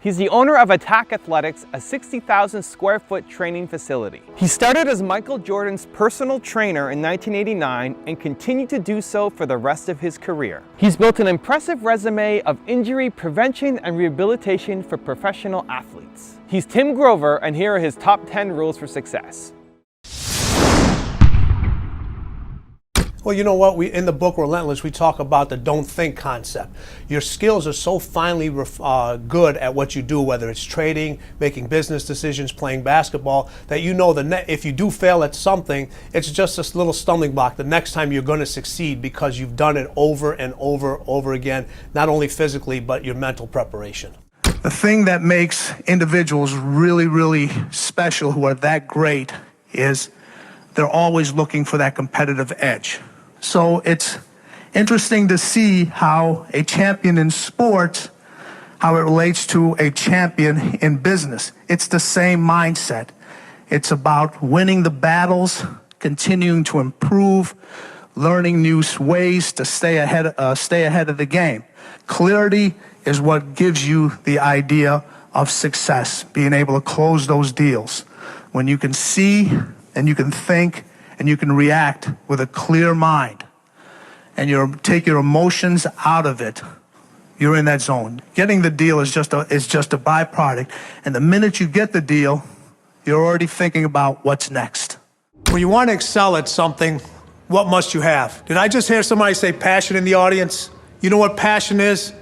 He's the owner of Attack Athletics, a 60,000 square foot training facility. He started as Michael Jordan's personal trainer in 1989 and continued to do so for the rest of his career. He's built an impressive resume of injury prevention and rehabilitation for professional athletes. He's Tim Grover, and here are his top 10 rules for success. Well, you know what? In the book Relentless, we talk about the don't think concept. Your skills are so finely good at what you do, whether it's trading, making business decisions, playing basketball, that you know if you do fail at something, it's just this little stumbling block. The next time you're going to succeed because you've done it over and over again, not only physically, but your mental preparation. The thing that makes individuals really special who are that great is they're always looking for that competitive edge. So it's interesting to see how a champion in sports, how it relates to a champion in business. It's the same mindset. It's about winning the battles, continuing to improve, learning new ways to stay ahead of the game. Clarity is what gives you the idea of success, being able to close those deals. When you can see and you can think and you can react with a clear mind, and you take your emotions out of it, you're in that zone. Getting the deal is just a byproduct, and the minute you get the deal, you're already thinking about what's next. When you want to excel at something, what must you have? Did I just hear somebody say passion in the audience? You know what passion is?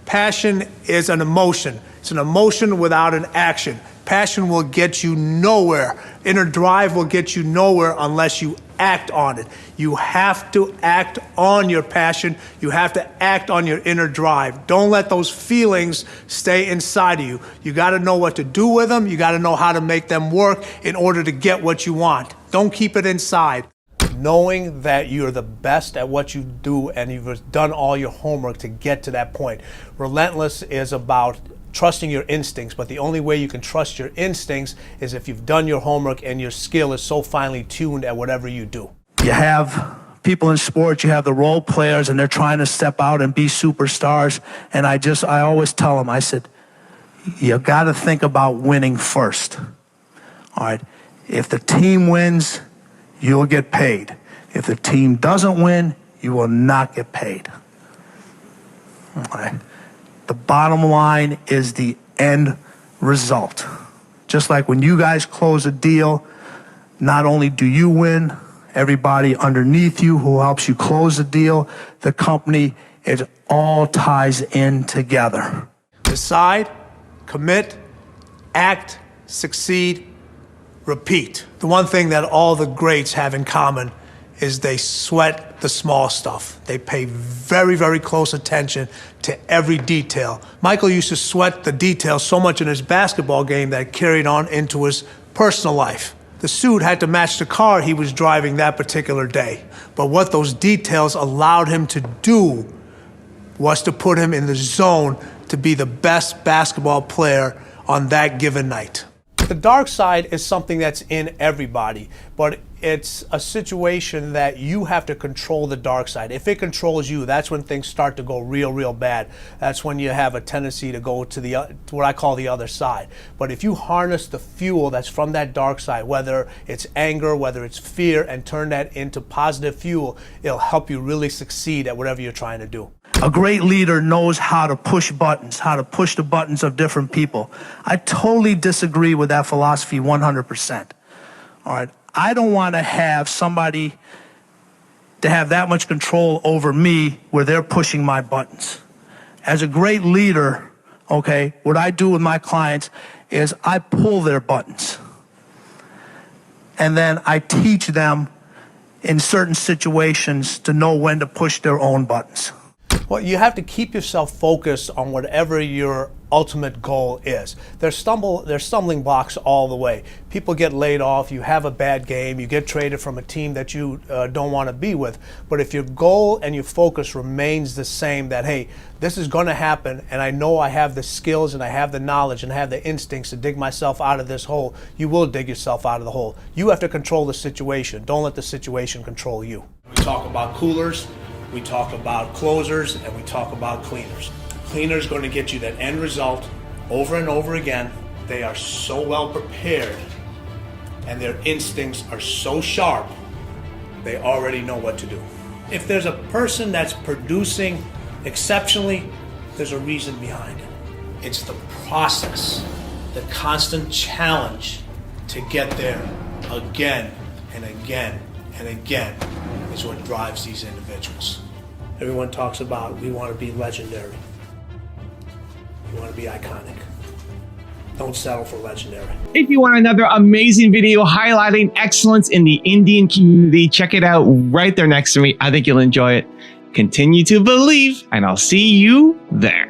Passion is an emotion. It's an emotion without an action. Passion will get you nowhere. Inner drive will get you nowhere unless you act on it. You have to act on your passion. You have to act on your inner drive. Don't let those feelings stay inside of you. You got to know what to do with them. You got to know how to make them work in order to get what you want. Don't keep it inside. Knowing that you're the best at what you do and you've done all your homework to get to that point. Relentless is about trusting your instincts, but the only way you can trust your instincts is if you've done your homework and your skill is so finely tuned at whatever you do. You have people in sports, you have the role players, and they're trying to step out and be superstars. And I always tell them, I said, you got to think about winning first. All right. If the team wins, you'll get paid. If the team doesn't win, you will not get paid. All right. The bottom line is the end result. Just like when you guys close a deal, not only do you win, everybody underneath you who helps you close the deal, the company, it all ties in together. Decide, commit, act, succeed, repeat. The one thing that all the greats have in common is they sweat the small stuff. They pay very close attention to every detail. Michael used to sweat the details so much in his basketball game that it carried on into his personal life. The suit had to match the car he was driving that particular day. But what those details allowed him to do was to put him in the zone to be the best basketball player on that given night. The dark side is something that's in everybody, but it's a situation that you have to control the dark side. If it controls you, that's when things start to go real bad. That's when you have a tendency to go to what I call the other side. But if you harness the fuel that's from that dark side, whether it's anger, whether it's fear, and turn that into positive fuel, it'll help you really succeed at whatever you're trying to do. A great leader knows how to push buttons, how to push the buttons of different people. I totally disagree with that philosophy 100%. All right. I don't want to have somebody to have that much control over me where they're pushing my buttons. As a great leader, okay, what I do with my clients is I pull their buttons. And then I teach them in certain situations to know when to push their own buttons. Well, you have to keep yourself focused on whatever your ultimate goal is. There's stumbling blocks all the way. People get laid off, you have a bad game, you get traded from a team that you don't want to be with. But if your goal and your focus remains the same, that, hey, this is going to happen, and I know I have the skills and I have the knowledge and I have the instincts to dig myself out of this hole, you will dig yourself out of the hole. You have to control the situation. Don't let the situation control you. We talk about coolers, we talk about closers, and we talk about cleaners. Cleaner is going to get you that end result. over and over again. They are so well prepared and their instincts are so sharp, they already know what to do. If there's a person that's producing exceptionally, there's a reason behind it. It's the process, the constant challenge to get there again and again and again is what drives these individuals. Everyone talks about we want to be legendary. We want to be iconic. Don't settle for legendary. If you want another amazing video highlighting excellence in the Indian community, check it out right there next to me. I think you'll enjoy it. Continue to believe, and I'll see you there.